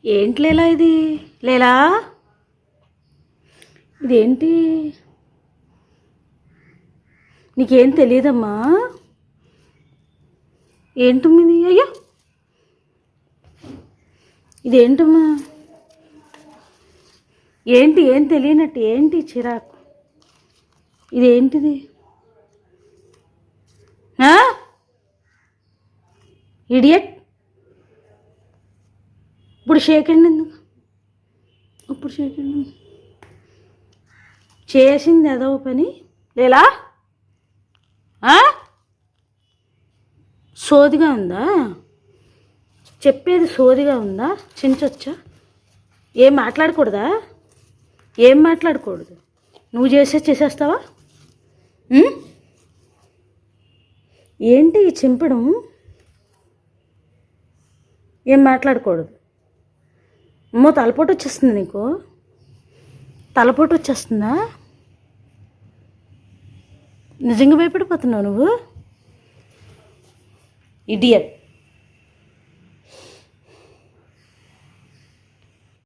ఏంటి లేలా ఇది? లేలా, ఇదేంటి? నీకేం తెలియదమ్మా? ఏంటమ్మా ఇది? అయ్యో, ఇదేంటమ్మా? ఏంటి? ఏం తెలియనట్టు ఏంటి చిరాకు? ఇదేంటిది? ఇడియట్. ఇప్పుడు షేకండి ఎందుకు? ఇప్పుడు షేకండి చేసింది ఏదో పని లేలా? సోదిగా ఉందా? చెప్పేది సోదిగా ఉందా? చించొచ్చా? ఏం మాట్లాడకూడదా? ఏం మాట్లాడకూడదు? నువ్వు చేసేస్తావా? ఏంటి ఈ చింపడం? ఏం మాట్లాడకూడదు? అమ్మో, తలపోటు వచ్చేస్తుంది నీకు? తలపోటు వచ్చేస్తుందా? నిజంగా భయపడిపోతున్నావు నువ్వు? ఇడియట్.